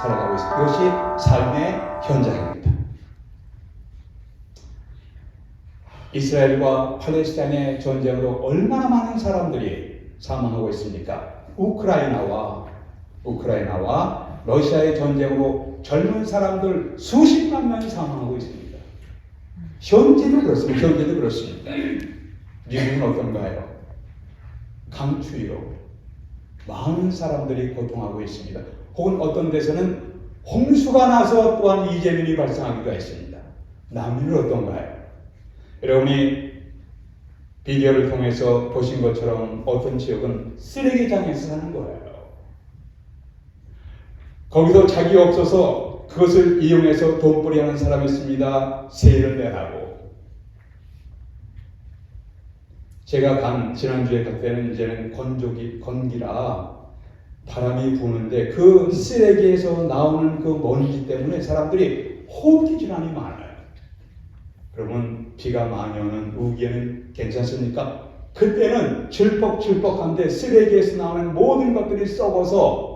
살아가고 있습니다. 이것이 삶의 현장입니다. 이스라엘과 팔레스타인의 전쟁으로 얼마나 많은 사람들이 사망하고 있습니까? 우크라이나와 러시아의 전쟁으로 젊은 사람들 수십만 명이 사망하고 있습니다. 현재도 그렇습니다. 미국은 어떤가요? 강추위로 많은 사람들이 고통하고 있습니다. 혹은 어떤 데서는 홍수가 나서 또한 이재민이 발생하기도 했습니다. 남미는 어떤가요? 여러분이 비디오를 통해서 보신 것처럼 어떤 지역은 쓰레기장에서 사는 거예요. 거기서 자기 없어서 그것을 이용해서 돈벌이 하는 사람이 있습니다. 세일을 내라고. 제가 지난주에 갈 때는 이제는 건기라 바람이 부는데 그 쓰레기에서 나오는 그 먼지 때문에 사람들이 호흡기 질환이 많아요. 그러면 비가 많이 오는 우기에는 괜찮습니까? 그때는 질퍽질퍽한데 쓰레기에서 나오는 모든 것들이 썩어서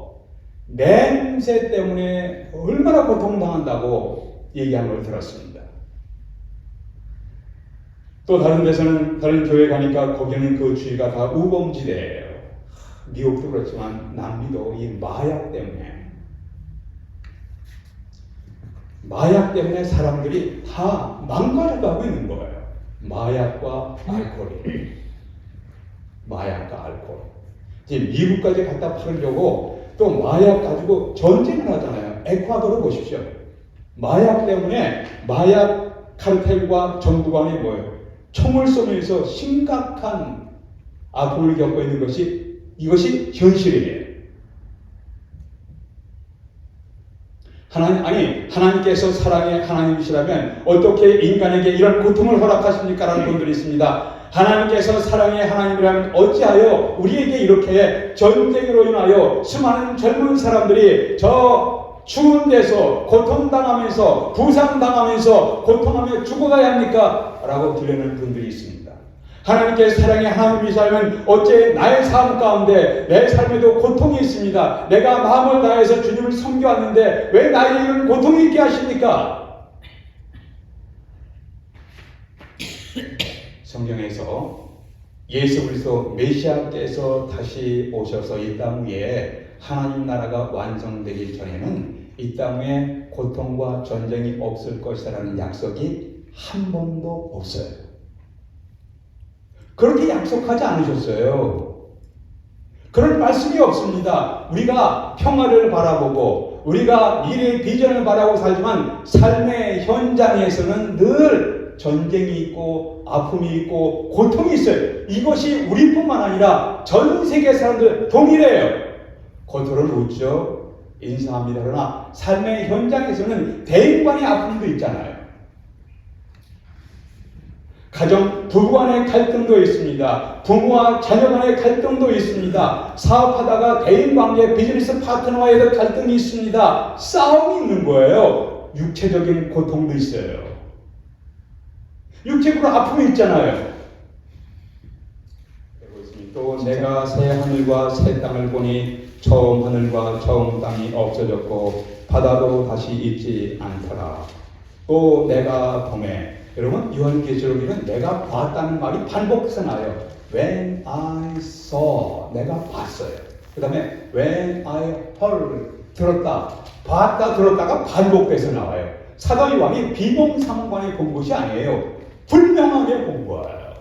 냄새 때문에 얼마나 고통당한다고 얘기한 걸 들었습니다. 또 다른 데서는 다른 교회 가니까 거기는 그 주위가 다 우범지대예요. 미국도 그렇지만 남미도 이 마약 때문에 사람들이 다 망가져가고 있는 거예요. 마약과 알코올. 이제 미국까지 갖다 팔으려고 또 마약 가지고 전쟁을 하잖아요. 에콰도르 보십시오. 마약 때문에 마약 카르텔과 정부 간이 뭐예요? 총을 쏘면서 심각한 아픔을 겪고 있는 이것이 현실이에요. 하나님께서 사랑의 하나님이시라면 어떻게 인간에게 이런 고통을 허락하십니까? 라는 분들이 있습니다. 하나님께서 사랑의 하나님이라면 어찌하여 우리에게 이렇게 전쟁으로 인하여 수많은 젊은 사람들이 저 추운 데서 고통당하면서 부상당하면서 고통하며 죽어가야 합니까? 라고 들으는 분들이 있습니다. 하나님께서 사랑의 하나님이시라면 어째 나의 삶 가운데 내 삶에도 고통이 있습니다. 내가 마음을 다해서 주님을 섬겨왔는데 왜 나에게 이런 고통이 있게 하십니까? 성경에서 예수 그리스도 메시아께서 다시 오셔서 이 땅 위에 하나님 나라가 완성되기 전에는 이 땅 위에 고통과 전쟁이 없을 것이라는 약속이 한 번도 없어요. 그렇게 약속하지 않으셨어요. 그런 말씀이 없습니다. 우리가 평화를 바라보고 우리가 미래의 비전을 바라보고 살지만 삶의 현장에서는 늘 전쟁이 있고 아픔이 있고 고통이 있어요. 이것이 우리뿐만 아니라 전 세계 사람들 동일해요. 겉으로는 웃죠. 인사합니다. 그러나 삶의 현장에서는 대인간의 아픔도 있잖아요. 가정, 부부 간의 갈등도 있습니다. 부모와 자녀 간의 갈등도 있습니다. 사업하다가 대인관계, 비즈니스 파트너와의 갈등이 있습니다. 싸움이 있는 거예요. 육체적인 고통도 있어요. 육체적으로 아픔이 있잖아요. 또 내가 새 하늘과 새 땅을 보니 처음 하늘과 처음 땅이 없어졌고 바다도 다시 있지 않더라. 또 내가 봄에 여러분 요한계시록에는 내가 봤다는 말이 반복해서 나와요. When I saw 내가 봤어요. 그 다음에 When I heard 들었다. 봤다 들었다가 반복돼서 나와요. 사도 요한이 비몽사몽간에 본 것이 아니에요. 분명하게 본 거예요.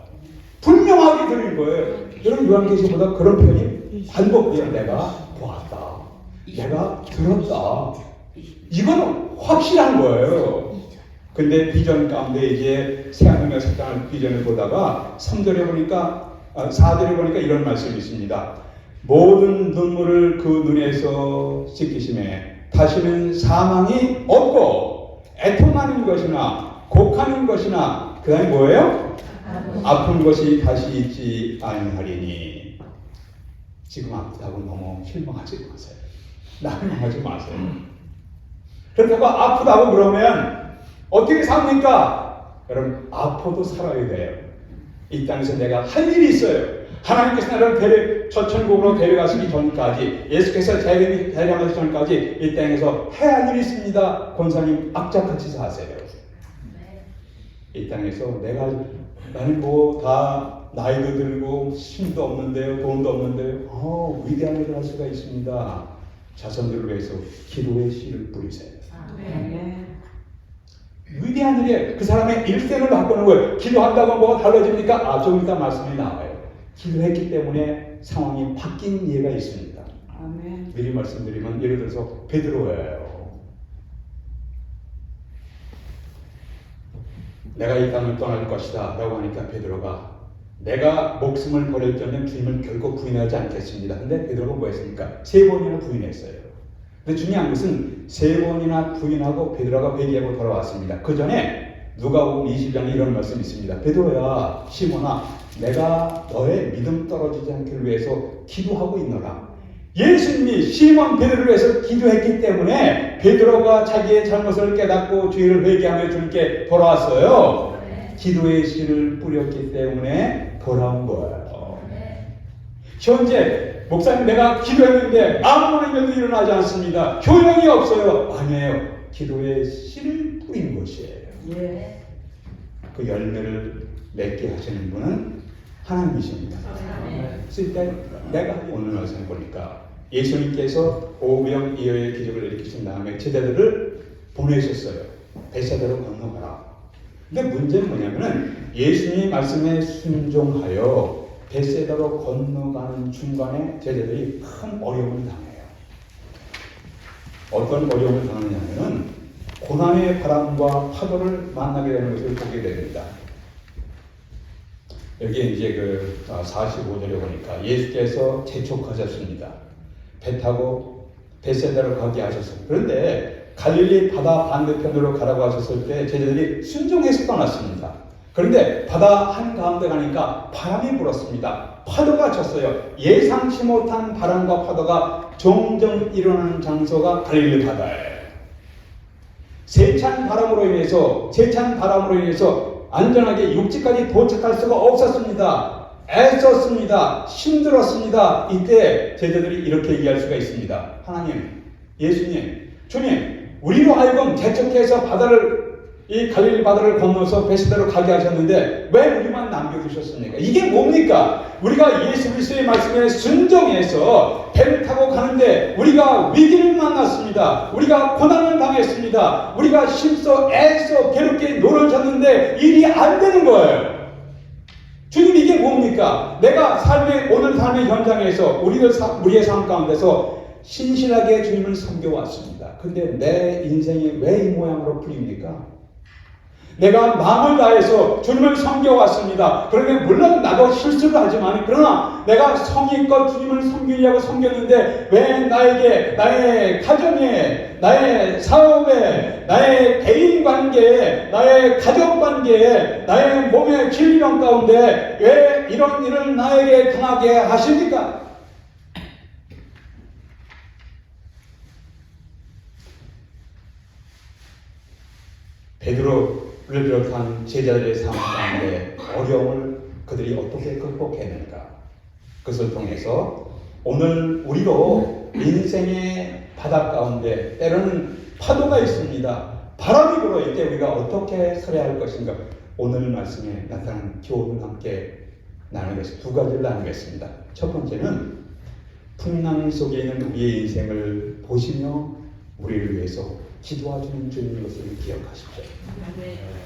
분명하게 들은 거예요. 여러분 요한계시록보다 그런 표현이 반복돼요. 내가 보았다. 내가 들었다. 이거는 확실한 거예요. 근데 비전 가운데 이제 새하늘과 새 땅을 비전을 보다가 3절에 보니까 4절에 보니까 이런 말씀이 있습니다. 모든 눈물을 그 눈에서 씻기심에 다시는 사망이 없고 애통하는 것이나 곡하는 것이나 그 다음에 뭐예요? 아픈 것이 다시 있지 아니하리니. 지금 아프다고 너무 실망하지 마세요. 낙망하지 마세요. 그렇다고 아프다고 그러면 어떻게 삽니까? 여러분 아파도 살아야 돼요. 이 땅에서 내가 할 일이 있어요. 하나님께서 나를 천국으로 데려가시기 전까지, 예수께서 재림하시기 전까지 이 땅에서 해야 할 일이 있습니다. 권사님 악착같이 사세요. 이 땅에서 나는 뭐 다 나이도 들고 힘도 없는데요, 돈도 없는데요. 위대한 일을 할 수가 있습니다. 자손들을 위해서 기도의 씨를 뿌리세요. 위대한 일이에요. 그 사람의 일생을 바꾸는 거예요. 기도한다고 뭐가 달라집니까? 좀 이따 말씀이 나와요. 기도했기 때문에 상황이 바뀐 예가 있습니다. 아멘. 미리 말씀드리면 예를 들어서 베드로예요. 내가 이 땅을 떠날 것이다 라고 하니까 베드로가 내가 목숨을 버릴지언정 주님을 결코 부인하지 않겠습니다. 근데 베드로가 뭐 했습니까? 3번이나 부인했어요. 근데 중요한 것은 3번이나 부인하고 베드로가 회개하고 돌아왔습니다. 그 전에 누가복음 20장에 이런 말씀이 있습니다. 베드로야, 시몬아, 내가 너의 믿음 떨어지지 않기를 위해서 기도하고 있노라. 예수님이 시몬 베드로를 위해서 기도했기 때문에 베드로가 자기의 잘못을 깨닫고 죄를 회개하며 주님께 돌아왔어요. 기도의 씨를 뿌렸기 때문에 돌아온 거예요. 현재 목사님 내가 기도했는데 아무런 일도 일어나지 않습니다. 효용이 없어요. 아니에요. 기도의 씨를 뿌린 것이에요. 그 열매를 맺게 하시는 분은 하나님이십니다. 그래서 일단 내가 오늘 말씀 보니까 예수님께서 오병이어의 기적을 일으키신 다음에 제자들을 보내셨어요. 벳사다로 건너가라. 근데 문제는 뭐냐면은 예수님의 말씀에 순종하여 벳사다로 건너가는 중간에 제자들이 큰 어려움을 당해요. 어떤 어려움을 당하느냐면은 고난의 바람과 파도를 만나게 되는 것을 보게 됩니다. 여기 이제 45절에 보니까 예수께서 재촉하셨습니다. 배 타고 벳사다로 가게 하셨어요. 그런데 갈릴리 바다 반대편으로 가라고 하셨을 때 제자들이 순종해서 떠났습니다. 그런데 바다 한가운데 가니까 바람이 불었습니다. 파도가 쳤어요. 예상치 못한 바람과 파도가 종종 일어나는 장소가 갈릴리 바다예요. 세찬 바람으로 인해서 안전하게 육지까지 도착할 수가 없었습니다. 애썼습니다. 힘들었습니다. 이때 제자들이 이렇게 얘기할 수가 있습니다. 하나님, 예수님, 주님, 우리로 하여금 재촉해서 이 갈릴리 바다를 건너서 벳사다로 가게 하셨는데 왜 우리만 남겨두셨습니까? 이게 뭡니까? 우리가 예수 그리스도의 말씀에 순종해서 배를 타고 가는데 우리가 위기를 만났습니다. 우리가 고난을 당했습니다. 우리가 힘써 애써 괴롭게 노력했는데 일이 안 되는 거예요. 주님, 이게 뭡니까? 내가 오늘 삶의 현장에서 우리의 삶 가운데서 신실하게 주님을 섬겨왔습니다. 근데 내 인생이 왜 이 모양으로 풀립니까? 내가 마음을 다해서 주님을 섬겨왔습니다. 그러면 물론 나도 실수를 하지만 그러나 내가 성의껏 주님을 섬기려고 섬겼는데 왜 나에게, 나의 가정에, 나의 사업에, 나의 개인 관계에, 나의 가족 관계에, 나의 몸의 질병 가운데 왜 이런 일을 나에게 당하게 하십니까? 베드로를 비롯한 제자들의 삶 가운데 어려움을 그들이 어떻게 극복했는가? 그것을 통해서 오늘 우리도 인생의 바다 가운데 때로는 파도가 있습니다. 바람이 불어올 때 우리가 어떻게 살아야 할 것인가? 오늘 말씀에 나타난 교훈을 함께 나누겠습니다. 2가지를 나누겠습니다. 첫 번째는 풍랑 속에 있는 우리의 인생을 보시며 우리를 위해서 기도하시는 주님의 것을 기억하십시오.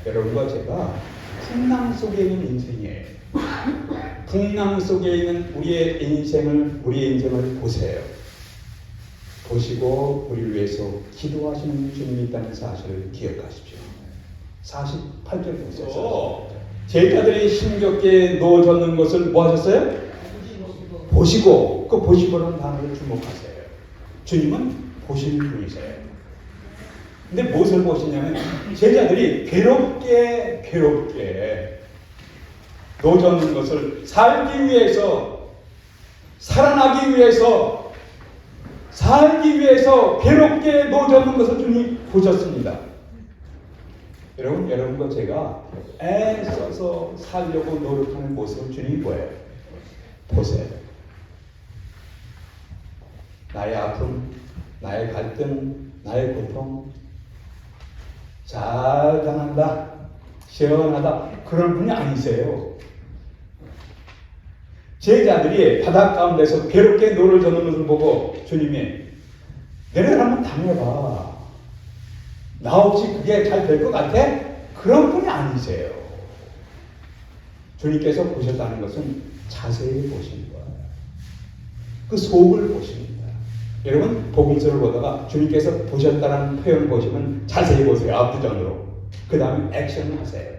여러분과 제가 풍랑 속에 있는 인생이에요. 풍랑 속에 있는 우리의 인생을 보세요. 보시고 우리를 위해서 기도하시는 주님이 있다는 사실을 기억하십시오. 48절 보세요. 제자들이 힘겹게 놓아졌는 것을 뭐 하셨어요? 보시고. 그 보시고라는 단어를 주목하세요. 주님은 보시는 분이세요. 근데 무엇을 보시냐면 제자들이 괴롭게 놓아졌는 것을 살기 위해서, 살아나기 위해서, 살기 위해서 괴롭게 놓아졌는 것을 주님이 보셨습니다. 여러분과 제가 애써서 살려고 노력하는 모습을 주님이 보여요. 보세요. 나의 아픔, 나의 갈등, 나의 고통 잘 당한다, 시원하다 그런 분이 아니세요. 제자들이 바닷 가운데서 괴롭게 노를 젓는 것을 보고 주님이 너네들 한번 당해봐. 나 없이 그게 잘 될 것 같아? 그런 분이 아니세요. 주님께서 보셨다는 것은 자세히 보신 거예요. 그 속을 보십니다. 여러분 복음서를 보다가 주님께서 보셨다는 표현을 보시면 자세히 보세요. 앞부전으로. 그 다음에 액션을 하세요.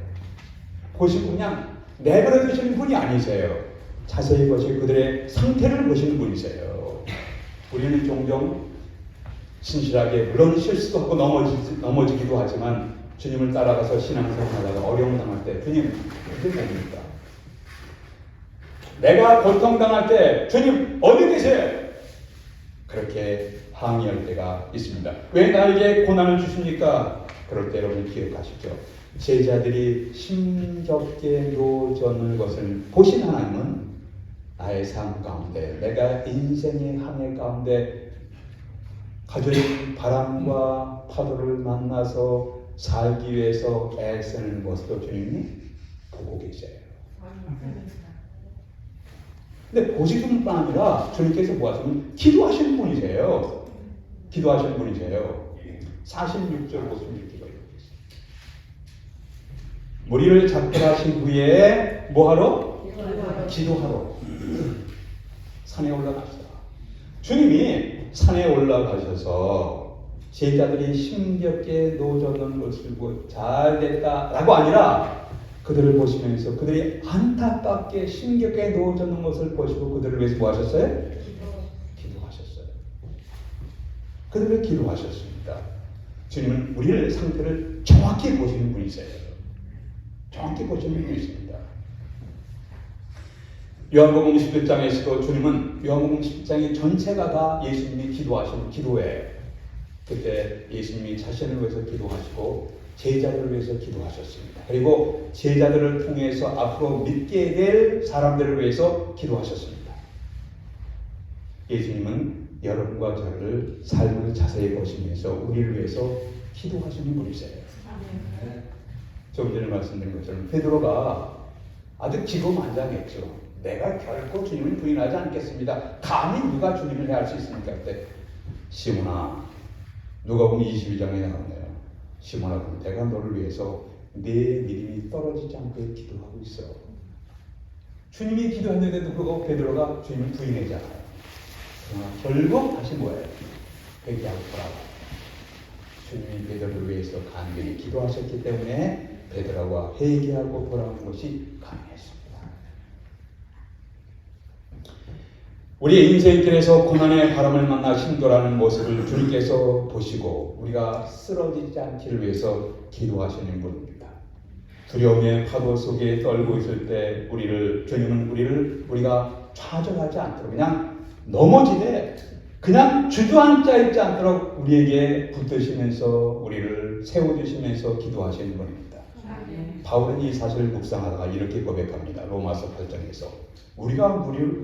보시고 그냥 내버려 두시는 분이 아니세요. 자세히 보시고 그들의 상태를 보시는 분이세요. 우리는 종종 신실하게 물론 실수도 하고 넘어지기도 하지만 주님을 따라가서 신앙생활하다가 어려움 당할 때 주님 어디 봅니까? 내가 고통당할 때 주님 어디 계세요? 그렇게 항의할 때가 있습니다. 왜 나에게 고난을 주십니까? 그럴 때 여러분 기억하시죠? 제자들이 힘겹게 노젓는 것을 보신 하나님은 나의 삶 가운데 내가 인생의 항해 가운데 가져진 바람과 파도를 만나서 살기 위해서 애쓰는 모습도 주님이 보고 계세요. 근데 보시는 뿐 아니라 주님께서 뭐 하시면 기도하시는 분이세요. 기도하시는 분이세요. 46절 보시면 이렇게 있어요. 무리를 작별하신 후에 뭐하러? 기도하러 산에 올라갔어요. 주님이 산에 올라가셔서 제자들이 힘겹게 노젓는 것을 보고 잘 됐다라고 아니라 그들을 보시면서 그들이 안타깝게 힘겹게 노젓는 것을 보시고 그들을 위해서 뭐 하셨어요? 기도하셨어요. 그들을 기도하셨습니다. 주님은 우리의 상태를 정확히 보시는 분이세요. 정확히 보시는 분이십니다. 요한복음 11장에서도 주님은 요한복음 11장이 전체가 다 예수님이 기도하시는 기도예요. 그때 예수님이 자신을 위해서 기도하시고 제자들을 위해서 기도하셨습니다. 그리고 제자들을 통해서 앞으로 믿게 될 사람들을 위해서 기도하셨습니다. 예수님은 여러분과 저를 삶을 자세히 보시면서 우리를 위해서 기도하시는 분이세요. 조금 전에 말씀드린 것처럼 베드로가 아주 기고만장했죠. 내가 결코 주님을 부인하지 않겠습니다. 감히 누가 주님을 해할 수 있습니까? 그때 시몬아, 누가복음 22장에 나오네요. 시몬아, 내가 너를 위해서 내 믿음이 떨어지지 않게 기도하고 있어. 주님이 기도했는데도 불구하고 베드로가 주님을 부인하잖아요. 그러나 결국 다시 뭐예요? 회개하고 돌아가. 주님이 베드로를 위해서 간절히 기도하셨기 때문에 베드로가 회개하고 돌아오는 것이 가능했습니다. 우리의 인생길에서 고난의 바람을 만나 힘들어하는 모습을 주님께서 보시고 우리가 쓰러지지 않기를 위해서 기도하시는 분입니다. 두려움의 파도 속에 떨고 있을 때 주님은 우리가 좌절하지 않도록 그냥 넘어지되 그냥 주저앉아 있지 않도록 우리에게 붙드시면서 우리를 세워주시면서 기도하시는 분입니다. 바울은 이 사실을 묵상하다가 이렇게 고백합니다. 로마서 8장에서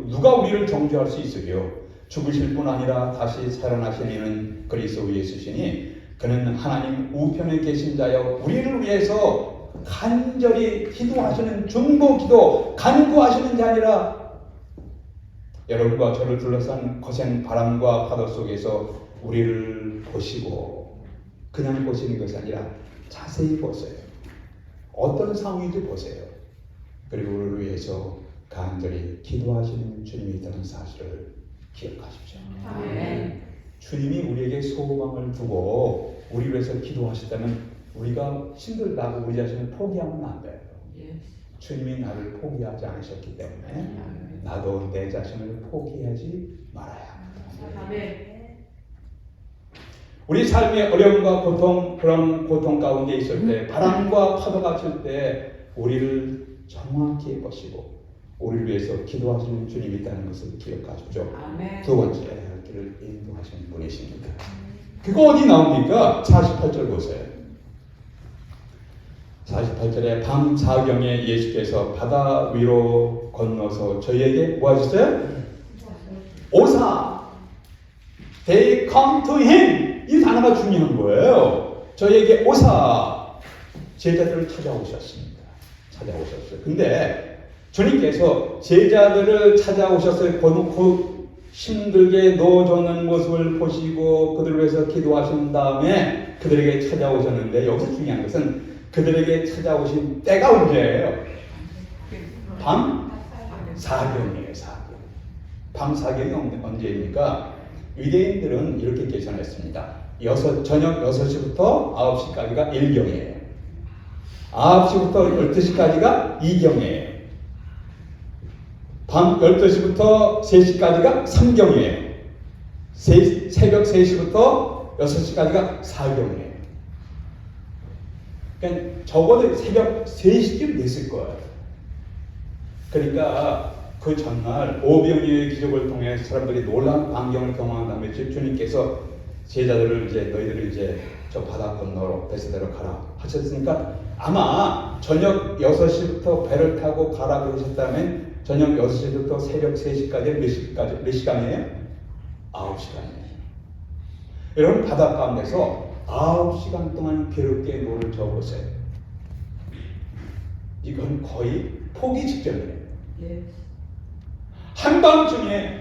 누가 우리를 정죄할 수 있으리요? 죽으실 뿐 아니라 다시 살아나신 이는 그리스도 예수시니 그는 하나님 우편에 계신 자여 우리를 위해서 간절히 기도하시는 중보기도 간구하시는 자니라. 여러분과 저를 둘러싼 거센 바람과 파도 속에서 우리를 보시고 그냥 보시는 것이 아니라 자세히 보세요. 어떤 상황인지 보세요. 그리고 우리를 위해서 간절히 기도하시는 주님이 있다는 사실을 기억하십시오. 아멘. 주님이 우리에게 소망을 두고 우리 위해서 기도하셨다면 우리가 힘들다고 우리 자신을 포기하면 안 돼요. 주님이 나를 포기하지 않으셨기 때문에 나도 내 자신을 포기하지 말아야 합니다. 아멘. 우리 삶의 어려움과 고통, 그런 고통 가운데 있을 때 바람과 파도가 칠 때 우리를 정확히 보시고 우리를 위해서 기도하시는 주님이 있다는 것을 기억하십시오. 아멘. 두 번째 할 길을 인도하시는 분이십니다. 그거 어디 나옵니까? 48절 보세요. 48절에 밤 사경에 예수께서 바다 위로 건너서 저희에게 뭐 하셨어요? 오사. They come to him. 이 단어가 중요한 거예요. 저희에게 오사. 제자들을 찾아오셨습니다. 찾아오셨어요. 근데 주님께서 제자들을 찾아오셨어요. 그 힘들게 놓아주는 모습을 보시고 그들을 위해서 기도하신 다음에 그들에게 찾아오셨는데, 여기서 중요한 것은 그들에게 찾아오신 때가 언제예요? 밤 사경이에요. 사경. 밤 사경이 언제입니까? 유대인들은 이렇게 계산했습니다. 저녁 6시부터 9시까지가 1경이에요. 9시부터 12시까지가 2경이에요. 밤 12시부터 3시까지가 3경이에요. 새벽 3시부터 6시까지가 4경이에요. 그러니까 적어도 새벽 3시쯤 됐을 거예요. 그러니까 그 전날 오병이어의 기적을 통해 사람들이 놀라운 광경을 경험한 다음에 주님께서 제자들을 이제 너희들을 이제 저 바다 건너로 베세다로 가라 하셨으니까 아마 저녁 6시부터 배를 타고 가라 그러셨다면 저녁 6시부터 새벽 3시까지 몇 시간이에요? 9시간이에요. 여러분 바닷가운데서 9시간 동안 괴롭게 노를 저어보세요. 이건 거의 포기 직전이에요. 한밤중에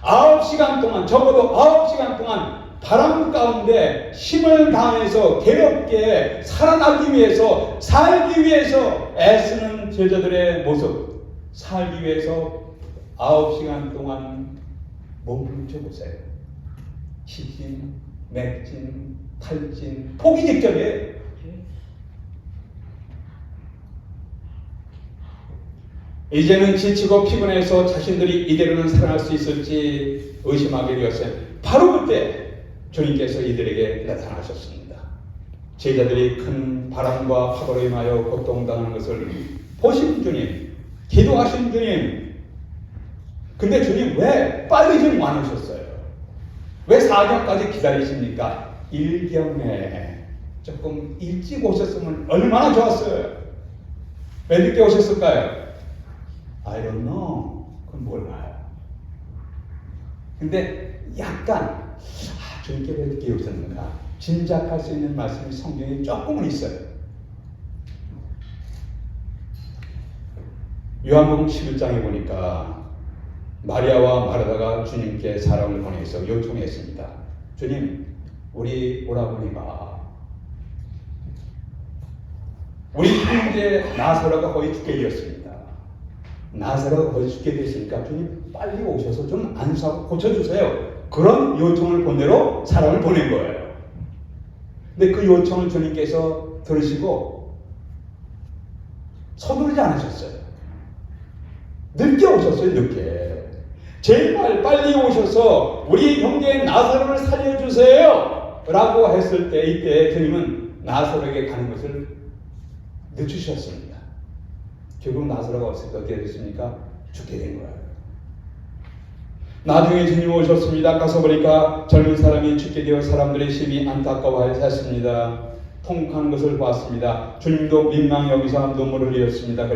9시간 동안, 적어도 9시간 동안 바람 가운데 힘을 다해서 괴롭게 살아나기 위해서, 살기 위해서 애쓰는 제자들의 모습, 살기 위해서 9시간 동안 몸을 펴보세요. 시진, 맥진, 탈진, 포기 직전이에요. 이제는 지치고 피곤해서 자신들이 이대로는 살아날 수 있을지 의심하게 되었어요. 바로 그때 주님께서 이들에게 나타나셨습니다. 제자들이 큰 바람과 파도로 인하여 고통당하는 것을 보신 주님, 기도하신 주님. 근데 주님 왜 빨리 좀 안 오셨어요? 왜 4경까지 기다리십니까? 1경에 조금 일찍 오셨으면 얼마나 좋았어요. 왜 늦게 오셨을까요? I don't know. 그건 몰라요. 근데 약간 주님께 왜 늦게 오셨는가 짐작할 수 있는 말씀이 성경에 조금은 있어요. 요한복음 11장에 보니까 마리아와 마르다가 주님께 사람을 보내서 요청했습니다. 주님, 우리 오라버니가 우리 형제 나사로가 거의 죽게 되었습니다. 나사로가 거의 죽게 됐으니까 주님 빨리 오셔서 좀 안수하고 고쳐주세요. 그런 요청을 본대로 사람을 보낸 거예요. 근데 그 요청을 주님께서 들으시고 서두르지 않으셨어요. 늦게 오셨어요. 늦게. 제발 빨리 오셔서 우리 형제 나사로를 살려주세요 라고 했을 때, 이때 주님은 나사로에게 가는 것을 늦추셨습니다. 결국 나사로가 어떻게 됐습니까? 죽게 된 거예요. 나중에 주님 오셨습니다. 가서 보니까 젊은 사람이 죽게 되어 사람들의 심히 안타까워하였습니다. 통곡하는 것을 보았습니다. 주님도 민망히 여기서 눈물을 흘렸습니다.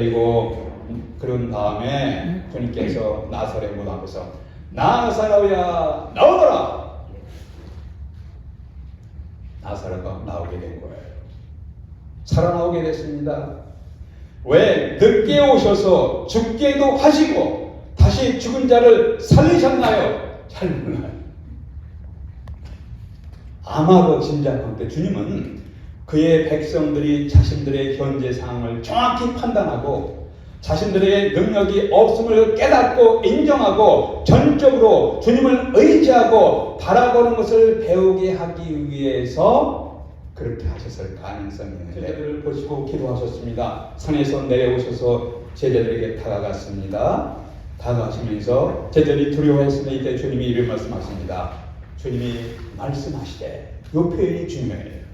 그런 다음에 주님께서 나사로의 문 앞에서 나사로야 나오너라. 나사로가 나오게 된 거예요. 살아나오게 됐습니다. 왜? 늦게 오셔서 죽게도 하시고 다시 죽은 자를 살리셨나요? 잘 몰라요. 아마도 짐작할 때 주님은 그의 백성들이 자신들의 현재 상황을 정확히 판단하고 자신들의 능력이 없음을 깨닫고 인정하고 전적으로 주님을 의지하고 바라보는 것을 배우게 하기 위해서 그렇게 하셨을 가능성이 있는데, 제자들을 보시고 기도하셨습니다. 산에서 내려오셔서 제자들에게 다가갔습니다. 다가가시면서 제자들이 두려워했으면 이때 주님이 이런 말씀하십니다. 주님이 말씀하시되, 이 표현이 중요해요.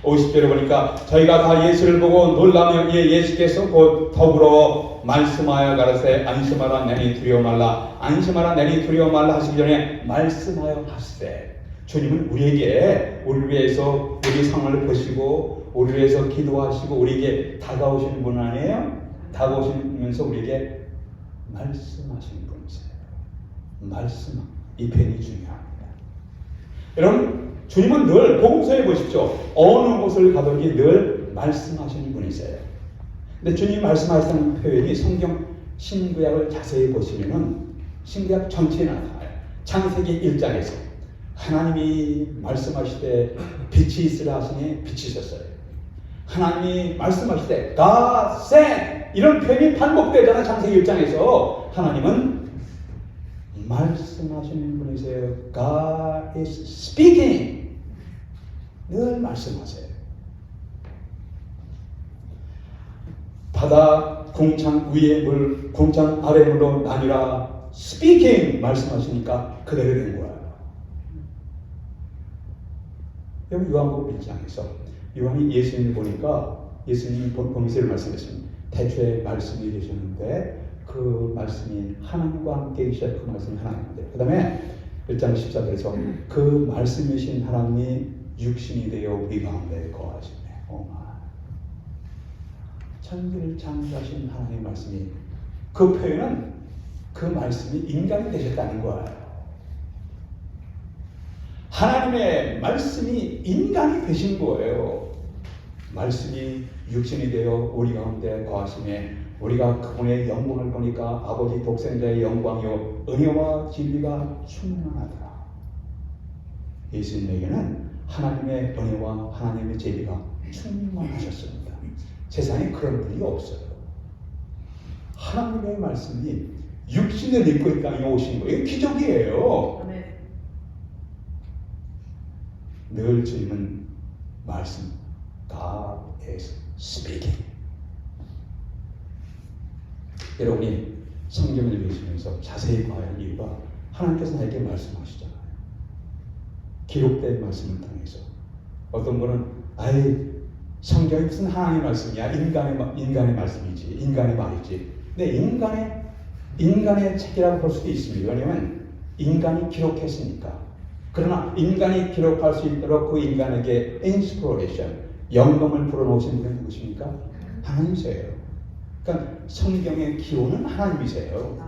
50절에 보니까 저희가 다 예수를 보고 놀라며 예수께서 곧 더불어 말씀하여 가라사대 안심하라 내니 두려워 말라, 안심하라 내니 두려워 말라 하시기 전에 말씀하여 하시되, 주님은 우리에게 우리를 위해서 우리 상황을 보시고 우리를 위해서 기도하시고 우리에게 다가오시는 분 아니에요? 다가오시면서 우리에게 말씀하시는 분이세요. 말씀, 이 편이 중요합니다. 여러분, 주님은 늘 복음서에 보십시오. 어느 곳을 가든지 늘 말씀하시는 분이세요. 근데 주님 말씀하시는 표현이 성경 신구약을 자세히 보시면은 신구약 전체에 나타나요. 창세기 1장에서 하나님이 말씀하시되 빛이 있으라 하시니 빛이 있었어요. 하나님이 말씀하시되 God said, 이런 표현이 반복되잖아요. 창세기 1장에서 하나님은 말씀하시는 분이세요. God is speaking. 늘 말씀하세요. 바다 궁창 위의 물, 궁창 아래 물로 나뉘라. speaking 말씀하시니까 그대로 된 거예요. 여기 요한복음 1장에서 요한이 예수님을 보니까 예수님이 보미새를 말씀했습니다. 태초에 말씀이 계셨는데 그 말씀이 하나님과 함께 계셔. 그 말씀이 하나님인데 그 다음에 1장 14절에서 그 말씀이신 하나님이 육신이 되어 우리 가운데 거하시네. 천지를 창조하신 하나님의 말씀이, 그 표현은 그 말씀이 인간이 되셨다는 거예요. 하나님의 말씀이 인간이 되신 거예요. 말씀이 육신이 되어 우리 가운데 거하시네. 우리가 그분의 영광을 보니까 아버지 독생자의 영광이요 은혜와 진리가 충만하더라. 예수님에게는 하나님의 은혜와 하나님의 진리가 충만하셨습니다. 세상에 그런 분이 없어요. 하나님의 말씀이 육신을 입고 이 땅에 오신 거예요. 이게 기적이에요. 늘 주님은 말씀, God is speaking. 여러분이 성경을 읽으시면서 자세히 봐야 할 이유가 하나님께서 나에게 말씀하시잖아요. 기록된 말씀을 통해서. 어떤 분은 성경이 무슨 하나님의 말씀이야? 인간의 말씀이지. 인간의 말이지. 근데 인간의 책이라고 볼 수도 있습니다. 왜냐하면 인간이 기록했으니까. 그러나 인간이 기록할 수 있도록 그 인간에게 인스피레이션, 영감을 불어넣으신 분은 누구십니까? 하나님이세요. 그러니까 성경의 기호는 하나님이세요.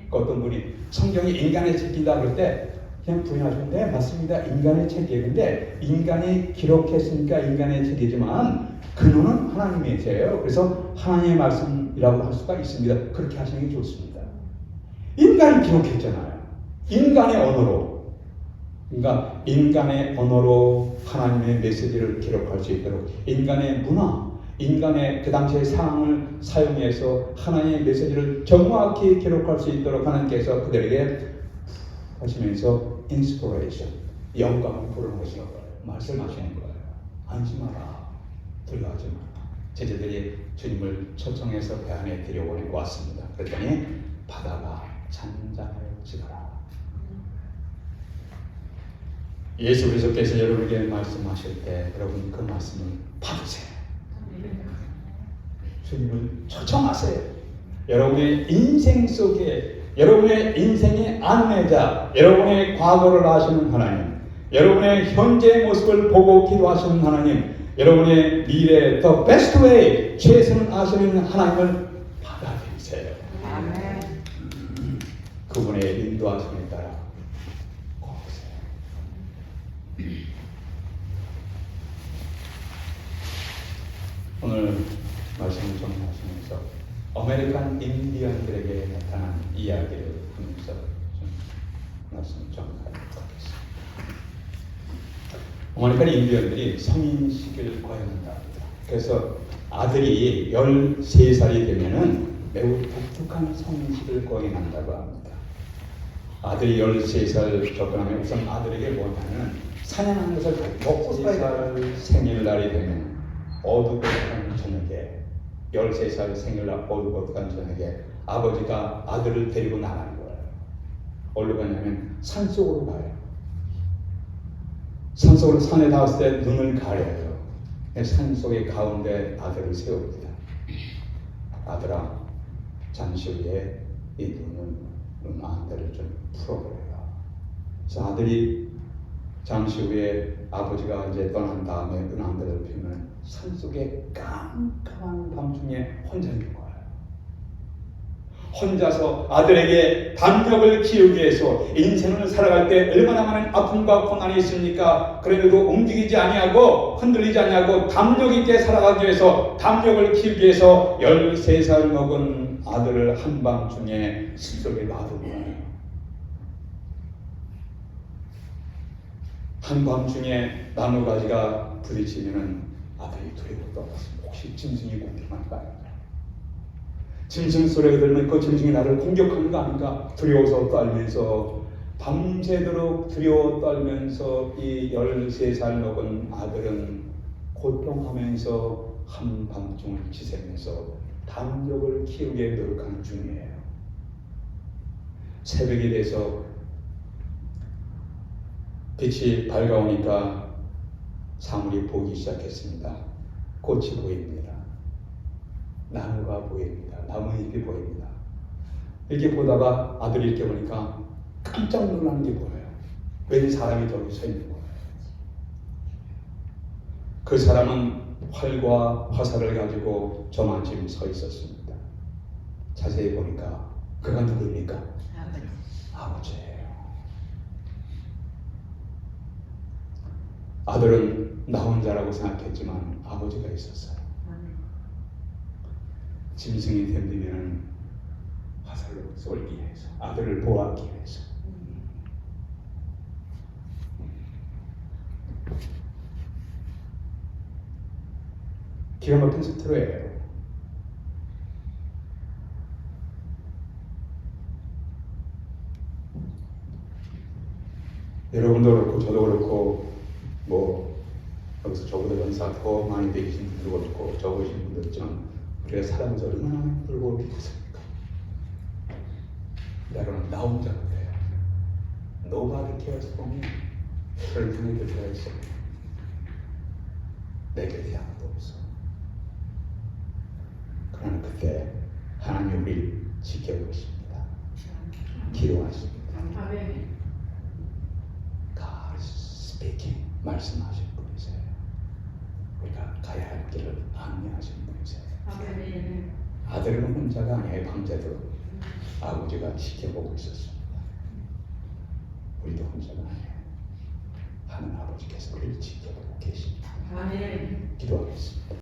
어떤 분이 성경이 인간의 책이다 그럴 때 그냥 부인하시는데 맞습니다. 인간의 책이에요. 근데 인간이 기록했으니까 인간의 책이지만 근원은 하나님이세요. 그래서 하나님의 말씀이라고 할 수가 있습니다. 그렇게 하시는 게 좋습니다. 인간이 기록했잖아요. 인간의 언어로. 그러니까 인간의 언어로 하나님의 메시지를 기록할 수 있도록 인간의 문화, 인간의 그 당시의 상황을 사용해서 하나님의 메시지를 정확히 기록할 수 있도록 하나님께서 그들에게 하시면서 인스피레이션, 영감을 불어넣으시는 거예요. 말씀하시는 거예요. 안심하라, 두려워하지 마라. 제자들이 주님을 초청해서 배 안에 들여보내고 왔습니다. 그랬더니 바다가 잔잔해지더라. 예수 그리스도께서 여러분에게 말씀하실 때 여러분 그 말씀을 받으세요. 주님을 초청하세요. 여러분의 인생 속에, 여러분의 인생의 안내자, 여러분의 과거를 아시는 하나님, 여러분의 현재의 모습을 보고 기도하시는 하나님, 여러분의 미래, the best way, 최선을 아시는 하나님을 받아들이세요. 아멘. 그분의 인도하심에 따라 걸으세요. 오늘 말씀을 정리하시면서 아메리칸 인디언들에게 나타난 이야기를 하면서 좀 말씀을 정리하도록 하겠습니다. 아메리칸 인디언들이 성인식을 거행한다. 그래서 아들이 13살이 되면은 매우 독특한 성인식을 거행한다고 합니다. 아들이 13살 접근하면 우선 아들에게 뭐냐면 사냥하는 것을 먹고 13살 생일날이 되면 어둑어둑한 저녁에 13살 생일날 어둑어둑한 저녁에 아버지가 아들을 데리고 나가는 거예요. 어디로 가냐면 산속으로 가요. 산속으로 산에 닿았을 때 눈을 가려요. 산속의 가운데 아들을 세웁니다. 아들아, 잠시 후에 이 눈안대를 좀 풀어버려요. 그래서 아들이 잠시 후에 아버지가 이제 떠난 다음에 눈안대를 피면 산속에 깜깜한 밤중에 혼자 있는 거예요. 혼자서 아들에게 담력을 키우기 위해서 인생을 살아갈 때 얼마나 많은 아픔과 고난이 있습니까? 그래도 움직이지 아니하고 흔들리지 아니하고 담력 있게 살아가기 위해서 담력을 키우기 위해서 13살 먹은 아들을 한밤중에 숲속에 놔둔 거예요. 한밤중에 나무가지가 부딪히면 아들이 두려워 떨었습니다. 혹시 짐승이 공격하는 거 아닌가? 짐승 소리가 들으면 그 짐승이 나를 공격하는 거 아닌가? 두려워서 떨면서 밤새도록 두려워 떨면서 이 13살 먹은 아들은 고통하면서 한밤중을 지새면서 담력을 키우기 위해 노력하는 중이에요. 새벽이 돼서 빛이 밝아오니까 사물이 보이기 시작했습니다. 꽃이 보입니다. 나무가 보입니다. 나무잎이 보입니다. 이렇게 보다가 아들이 이렇게 보니까 깜짝 놀라는 게 보여요. 웬 사람이 저기 서 있는 거예요. 그 사람은 활과 화살을 가지고 저만큼 서 있었습니다. 자세히 보니까 그가 누구입니까? 아버지예요. 아들은 나 혼자라고 생각했지만 아버지가 있었어요. 짐승이 덤비면 화살로 쏠기 위해서, 아들을 보호하기 위해서. 기가 막힌 스토리예요. 여러분도 그렇고 저도 그렇고 여기서 저보다 연사 더 많이 되신 분들도 그렇고 적으신 분들 있지만 우리가 살아면서 얼마나 힘들고 믿었습니까? 여러분 나 혼자 그래요. Nobody cares for me. 그런 분위기를 들어야 있어요. 내 곁에 아무도 없어. 그러나 그때 하나님 우리를 지켜보십니다. 기도하십니다. God is speaking. 말씀하신 분이세요. 우리가 가야 할 길을 안내하신 분이세요. 아들은 혼자가 아니에요. 밤새도록 아버지가 지켜보고 있었습니다. 우리도 혼자가 아니에요. 하나님 아버지께서 우리를 지켜보고 계십니다. 기도하겠습니다.